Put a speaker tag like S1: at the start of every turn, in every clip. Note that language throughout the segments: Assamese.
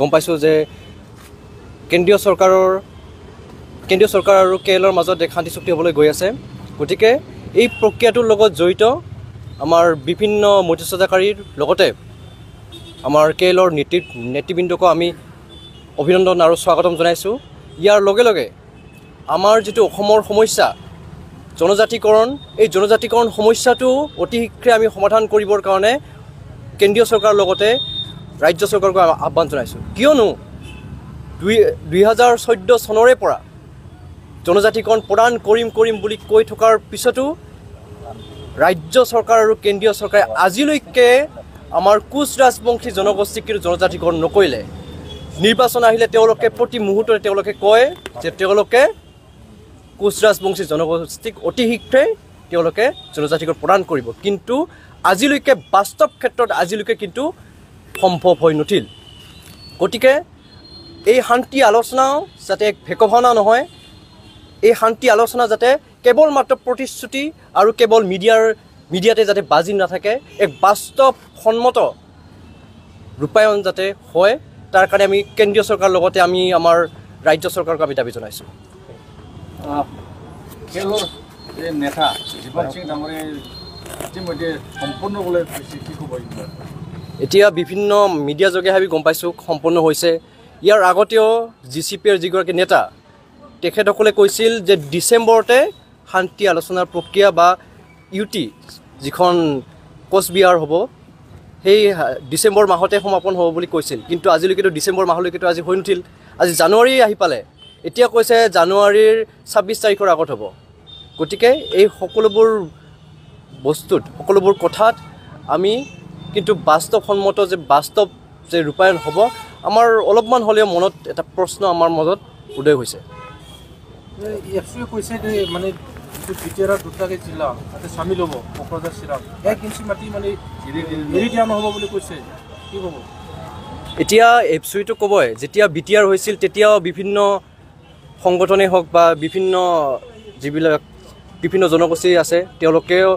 S1: গম পাইছোঁ যে কেন্দ্ৰীয় চৰকাৰ আৰু কেৰেলৰ মাজত এক শান্তি চুক্তি হ'বলৈ গৈ আছে। গতিকে এই প্ৰক্ৰিয়াটোৰ লগত জড়িত আমাৰ বিভিন্ন মধ্যস্থতাকাৰীৰ লগতে আমাৰ কেৰেলৰ নেতৃবৃন্দকো আমি অভিনন্দন আৰু স্বাগতম জনাইছোঁ। ইয়াৰ লগে লগে আমাৰ যিটো অসমৰ সমস্যা জনজাতিকৰণ, এই জনজাতিকৰণ সমস্যাটো অতি শীঘ্ৰে আমি সমাধান কৰিবৰ কাৰণে কেন্দ্ৰীয় চৰকাৰৰ লগতে ৰাজ্য চৰকাৰকো আহ্বান জনাইছোঁ। কিয়নো 2014 চনৰে পৰা জনজাতিকৰণ প্ৰদান কৰিম বুলি কৈ থকাৰ পিছতো ৰাজ্য চৰকাৰ আৰু কেন্দ্ৰীয় চৰকাৰে আজিলৈকে আমাৰ কোচ ৰাজবংশী জনগোষ্ঠীক কিন্তু জনজাতিকৰণ নকৰিলে। নিৰ্বাচন আহিলে তেওঁলোকে প্ৰতি মুহূৰ্ততে তেওঁলোকে কয় যে তেওঁলোকে কোচ ৰাজবংশী জনগোষ্ঠীক অতি শীঘ্ৰে তেওঁলোকে জনজাতিকৰণ প্ৰদান কৰিব, কিন্তু আজিলৈকে বাস্তৱ ক্ষেত্ৰত আজিলৈকে কিন্তু সম্ভৱ হৈ নুঠিল। গতিকে এই শান্তি আলোচনাও যাতে এক ভেকভাওনা নহয়, এই শান্তি আলোচনা যাতে কেৱল মাত্ৰ প্ৰতিশ্ৰুতি আৰু কেৱল মিডিয়াতে যাতে বাজি নাথাকে, এক বাস্তৱসন্মত ৰূপায়ণ যাতে হয়, তাৰ কাৰণে আমি কেন্দ্ৰীয় চৰকাৰৰ লগতে আমি আমাৰ ৰাজ্য চৰকাৰক আমি দাবী জনাইছোঁ।
S2: কেৰেলৰ নেতা দীপক সিং ডাঙৰে ইতিমধ্যে সম্পূৰ্ণ বোলে কি ক'ব?
S1: এতিয়া বিভিন্ন মিডিয়া যোগে আমি গম পাইছোঁ সম্পূৰ্ণ হৈছে। ইয়াৰ আগতেও GCPৰ যিগৰাকী নেতা তেখেতসকলে কৈছিল যে ডিচেম্বৰতে শান্তি আলোচনাৰ প্ৰক্ৰিয়া বা ইউটি যিখন কোচবিহাৰ হ'ব সেই ডিচেম্বৰ মাহতে সমাপন হ'ব বুলি কৈছিল, কিন্তু আজিলৈকেতো ডিচেম্বৰ মাহলৈকেতো আজি হৈ নুঠিল। আজি জানুৱাৰী আহি পালে, এতিয়া কৈছে জানুৱাৰীৰ 26 তাৰিখৰ আগত হ'ব। গতিকে এই সকলোবোৰ বস্তুত সকলোবোৰ কথাত আমি কিন্তু বাস্তৱসন্মত যে ৰূপায়ণ হ'ব, আমাৰ অলপমান হ'লেও মনত এটা প্ৰশ্ন আমাৰ মাজত উদয় হৈছে।
S3: কৈছে যে মানে বিটিআৰৰ দুটাকে জিলা তাতে চামিল হ'ব, কোকৰাঝাৰ চিৰাং 1 ইঞ্চি মাটি মানে এৰি দিয়া নহ'ব বুলি কৈছে, কি ক'ব?
S1: এতিয়া এফচুইটো ক'বই, যেতিয়া বিটিআৰ হৈছিল তেতিয়াও বিভিন্ন সংগঠনেই হওক বা বিভিন্ন জনগোষ্ঠী আছে তেওঁলোকেও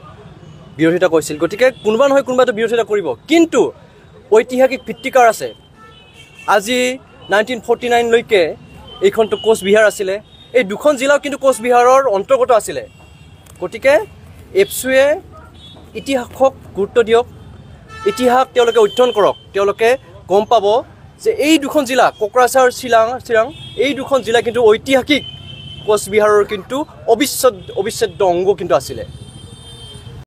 S1: বিৰোধিতা কৰিছিল। গতিকে কোনোবা নহয় কোনোবাটো বিৰোধিতা কৰিব, কিন্তু ঐতিহাসিক ভিত্তিকাৰ আছে। আজি 1949লৈকে এইখনটো কোচবিহাৰ আছিলে, এই দুখন জিলাও কিন্তু কোচবিহাৰৰ অন্তৰ্গত আছিলে। গতিকে এফচুৱে ইতিহাসক গুৰুত্ব দিয়ক, ইতিহাস তেওঁলোকে অধ্যয়ন কৰক, তেওঁলোকে গম পাব যে এই দুখন জিলা কোকৰাঝাৰ চিৰাং এই দুখন জিলা কিন্তু ঐতিহাসিক কোচবিহাৰৰ কিন্তু অবিচ্ছেদ্য অংগ কিন্তু আছিলে।